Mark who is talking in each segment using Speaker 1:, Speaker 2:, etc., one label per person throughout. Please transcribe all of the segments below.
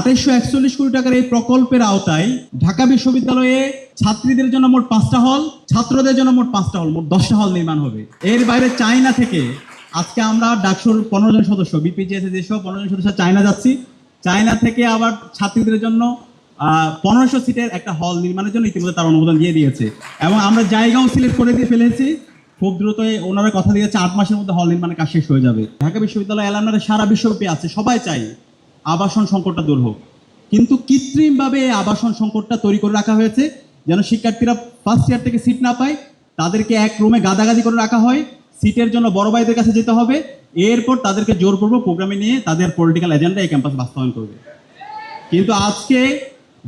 Speaker 1: 2841 কোটি টাকার এই প্রকল্পের আওতায় ঢাকা বিশ্ববিদ্যালয়ে ছাত্রীদের জন্য মোট 5টা হল, ছাত্রদের জন্য মোট 5টা হল, মোট 10টা হল নির্মাণ হবে। এর বাইরে চায়না থেকে আজকে আমরা ডাকসুর 15 জন সদস্য বিপিজিএস যেসব 15 জন সদস্য চায়না যাচ্ছি। চায়না থেকে আবার ছাত্রীদের জন্য 1500 সিটের একটা হল নির্মাণের জন্য ইতিমধ্যে তার অনুমোদন দিয়ে দিয়েছে এবং আমরা জায়গাও সিলেক্ট করে দিয়ে ফেলেছি। খুব দ্রুত ওনারা কথা দিয়েছে 8 মাসের মধ্যে হল নির্মাণের কাজ শেষ হয়ে যাবে। ঢাকা বিশ্ববিদ্যালয় এলাকার সারা বিশ্বব্যাপী আছে, সবাই চাই আবাসন সংকটটা দূর হোক, কিন্তু কৃত্রিমভাবে আবাসন সংকটটা তৈরি করে রাখা হয়েছে যেন শিক্ষার্থীরা ফার্স্ট ইয়ার থেকে সিট না পায়, তাদেরকে এক রুমে গাদাগাদি করে রাখা হয়, সিটের জন্য বড় ভাইদের কাছে যেতে হবে, এরপর তাদেরকে জোরপূর্বক প্রোগ্রামে নিয়ে তাদের পলিটিক্যাল এজেন্ডা এই ক্যাম্পাস বাস্তবায়ন করবে। কিন্তু আজকে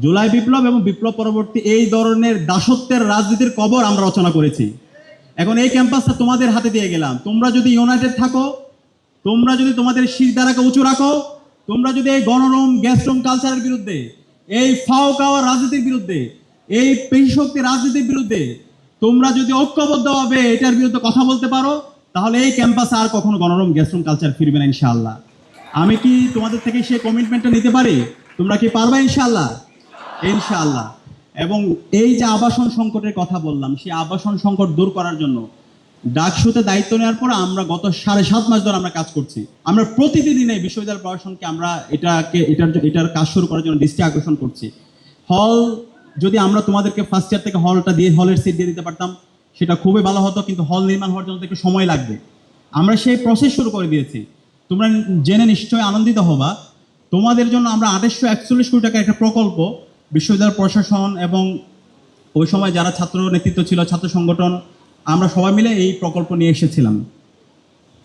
Speaker 1: জুলাই বিপ্লব এবং বিপ্লব পরবর্তী এই ধরনের দাসত্বের রাজনীতির কবর আমরা রচনা করেছি। এখন এই ক্যাম্পাসটা তোমাদের হাতে দিয়ে গেলাম, তোমরা যদি ইউনাইটেড থাকো, তোমরা যদি তোমাদের শিরদাঁড়াকে উঁচু রাখো, তোমরা যদি এই গণরুম গ্যাসরুম কালচারের বিরুদ্ধে, এই ফাও খাওয়া রাজনীতির বিরুদ্ধে, এই পেশিশক্তি রাজনীতির বিরুদ্ধে তোমরা যদি ঐক্যবদ্ধভাবে এটার বিরুদ্ধে কথা বলতে পারো, তাহলে এই ক্যাম্পাসে আর কখনো গণরুম গ্যাসরুম কালচার ফিরবে না ইনশাআল্লাহ। আমি কি তোমাদের থেকে সেই কমিটমেন্টটা নিতে পারি? তোমরা কি পারবে ইনশাআল্লাহ? ইনশাআল্লাহ। এবং এই যে আবাসন সংকটের কথা বললাম, সেই আবাসন সংকট দূর করার জন্য ডাকসুতে দায়িত্ব নেওয়ার পর আমরা গত 7.5 মাস ধরে আমরা কাজ করছি। আমরা প্রতিদিন এই বিশ্ববিদ্যালয় প্রশাসনকে আমরা এটার কাজ শুরু করার জন্য দৃষ্টি আকর্ষণ করছি। হল যদি আমরা তোমাদেরকে ফার্স্ট ইয়ার থেকে হলটা দিয়ে হলের সিট দিয়ে দিতে পারতাম সেটা খুবই ভালো হতো, কিন্তু হল নির্মাণ হওয়ার জন্য একটু সময় লাগবে। আমরা সেই প্রসেস শুরু করে দিয়েছি। তোমরা জেনে নিশ্চয়ই আনন্দিত হবা, তোমাদের জন্য আমরা 2841 কোটি টাকার একটা প্রকল্প বিশ্ববিদ্যালয় প্রশাসন এবং ওই সময় যারা ছাত্র নেতৃত্ব ছিল, ছাত্র সংগঠন, আমরা সবাই মিলে এই প্রকল্প নিয়ে এসেছিলাম।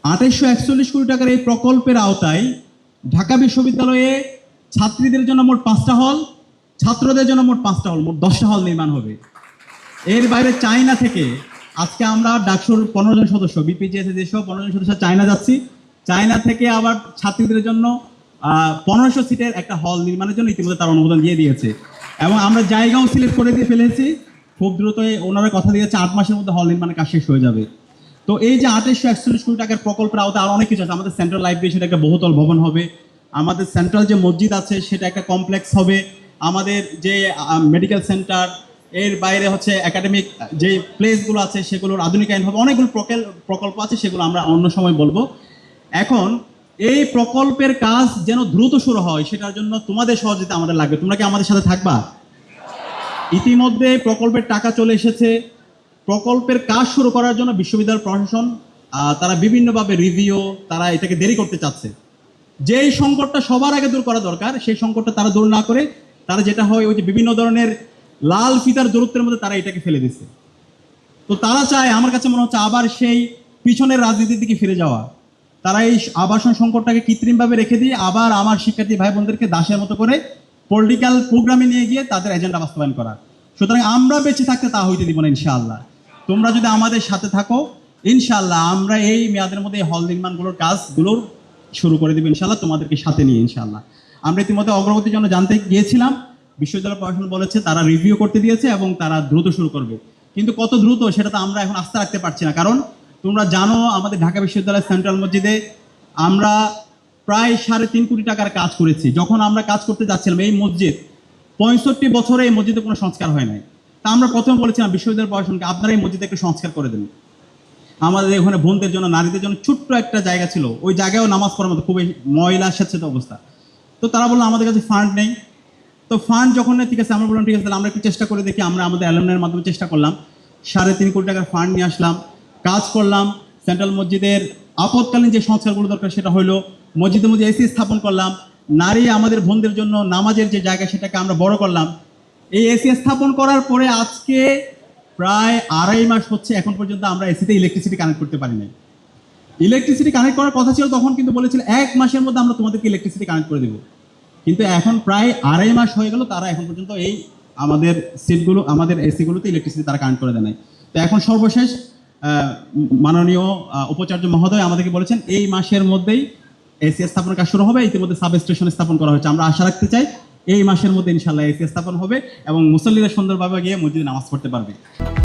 Speaker 1: 2841 কোটি টাকার এই প্রকল্পের আওতায় ঢাকা বিশ্ববিদ্যালয়ে ছাত্রীদের জন্য মোট 5টা হল, ছাত্রদের জন্য মোট 5টা হল, মোট 10টা হল নির্মাণ হবে। এর বাইরে চায়না থেকে আজকে আমরা ডাকসুর 15 জন সদস্য বিপিজিএস যেসব 15 জন সদস্য চায়না যাচ্ছি। চায়না থেকে আবার ছাত্রীদের জন্য 1500 সিটের একটা হল নির্মাণের জন্য ইতিমধ্যে তার অনুমোদন দিয়ে দিয়েছে এবং আমরা জায়গাও সিলেক্ট করে দিয়ে ফেলেছি। খুব দ্রুত ওনারা কথা দিয়েছে 8 মাসের মধ্যে হল নির্মাণের কাজ শেষ হয়ে যাবে। তো এই যে 2841 কোটি টাকার প্রকল্পের আওতায় আরও অনেক কিছু আছে। আমাদের সেন্ট্রাল লাইব্রেরি, সেটা একটা বহুতল ভবন হবে। আমাদের সেন্ট্রাল যে মসজিদ আছে সেটা একটা কমপ্লেক্স হবে। আমাদের যে মেডিকেল সেন্টার, এর বাইরে হচ্ছে একাডেমিক যে প্লেসগুলো আছে সেগুলোর আধুনিকায়ন হবে। অনেকগুলো প্রকল্প আছে, সেগুলো আমরা অন্য সময় বলবো। এখন এই প্রকল্পের কাজ যেন দ্রুত শুরু হয়, সেটার জন্য তোমাদের সহযোগিতা আমাদের লাগবে। তোমরা কি আমাদের সাথে থাকবা? ইতিমধ্যে প্রকল্পের টাকা চলে এসেছে। প্রকল্পের কাজ শুরু করার জন্য বিশ্ববিদ্যালয় প্রশাসন তারা বিভিন্নভাবে রিভিউ, তারা এটাকে দেরি করতে চাচ্ছে। যেই সংকটটা সবার আগে দূর করা দরকার, সেই সংকটটা তারা দূর না করে তারা যেটা হয় ওই যে বিভিন্ন ধরনের লাল ফিতার দূরত্বের মধ্যে তারা এটাকে ফেলে দিচ্ছে। তো তারা চায়, আমার কাছে মনে হচ্ছে, আবার সেই পিছনের রাজনীতির দিকে ফিরে যাওয়া। তারা এই আবাসন সংকটটাকে কৃত্রিমভাবে রেখে দিয়ে আবার আমার শিক্ষার্থী ভাই বোনদেরকে দাসের মতো করে পলিটিক্যাল প্রোগ্রামে নিয়ে গিয়ে তাদের এজেন্ডা বাস্তবায়ন করা। সুতরাং আমরা বেঁচে থাকতে তা হইতে দিব না ইনশাআল্লাহ। তোমরা যদি আমাদের সাথে থাকো, ইনশাআল্লাহ আমরা এই মেয়াদের মধ্যে হল নির্মাণগুলোর কাজগুলোর শুরু করে দেবো ইনশাআল্লাহ, তোমাদেরকে সাথে নিয়ে ইনশাআল্লাহ। আমরা ইতিমধ্যে অগ্রগতির জন্য জানতে গিয়েছিলাম, বিশ্ববিদ্যালয় প্রশাসন বলেছে তারা রিভিউ করতে দিয়েছে এবং তারা দ্রুত শুরু করবে। কিন্তু কত দ্রুত সেটা তো আমরা এখন আস্থা রাখতে পারছি না, কারণ তোমরা জানো আমাদের ঢাকা বিশ্ববিদ্যালয়ের সেন্ট্রাল মসজিদে আমরা প্রায় 3.5 কোটি টাকার কাজ করেছি। যখন আমরা কাজ করতে যাচ্ছিলাম, এই মসজিদ 65 বছরে এই মসজিদে কোনো সংস্কার হয় নাই। তা আমরা প্রথমে বলেছিলাম বিশ্ববিদ্যালয় প্রশাসনকে, আপনারা এই মসজিদে একটু সংস্কার করে দেন। আমাদের ওখানে বোনদের জন্য, নারীদের জন্য ছোট্ট একটা জায়গা ছিল, ওই জায়গায়ও নামাজ পড়ার মতো খুবই ময়লা স্যাঁতসেঁতে অবস্থা। তো তারা বললো আমাদের কাছে ফান্ড নেই। তো ফান্ড যখন নেই, ঠিক আছে, আমরা বললাম ঠিক আছে, তাহলে আমরা একটু চেষ্টা করে দেখি। আমরা আমাদের অ্যালুমনাইয়ের মাধ্যমে চেষ্টা করলাম, 3.5 কোটি টাকার ফান্ড নিয়ে আসলাম, কাজ করলাম। সেন্ট্রাল মসজিদের আপৎকালীন যে সংস্কারগুলো দরকার সেটা হলো, মসজিদের মধ্যে এসি স্থাপন করলাম। নারী আমাদের বোনদের জন্য নামাজের যে জায়গা সেটাকে আমরা বড় করলাম। এই এসি স্থাপন করার পরে আজকে প্রায় 2.5 মাস হচ্ছে, এখন পর্যন্ত আমরা এসিতে ইলেকট্রিসিটি কানেক্ট করতে পারি নাই। ইলেকট্রিসিটি কানেক্ট করার কথা ছিল তখন, কিন্তু বলেছিল 1 মাসের মধ্যে আমরা তোমাদেরকে ইলেকট্রিসিটি কানেক্ট করে দেবো। কিন্তু এখন প্রায় 2.5 মাস হয়ে গেল, তারা এখন পর্যন্ত এই আমাদের সিটগুলো, আমাদের এসিগুলোতে ইলেকট্রিসিটি তারা কানেক্ট করে দেয় নাই। তো এখন সর্বশেষ মাননীয় উপাচার্য মহোদয় আমাদেরকে বলেছেন এই মাসের মধ্যেই এসি স্থাপনের কাজ শুরু হবে। ইতিমধ্যে সাব স্টেশন স্থাপন করা হয়েছে। আমরা আশা রাখতে চাই এই মাসের মধ্যে ইনশাআল্লাহ এসি স্থাপন হবে এবং মুসল্লিরা সুন্দরভাবে গিয়ে মসজিদে নামাজ পড়তে পারবে।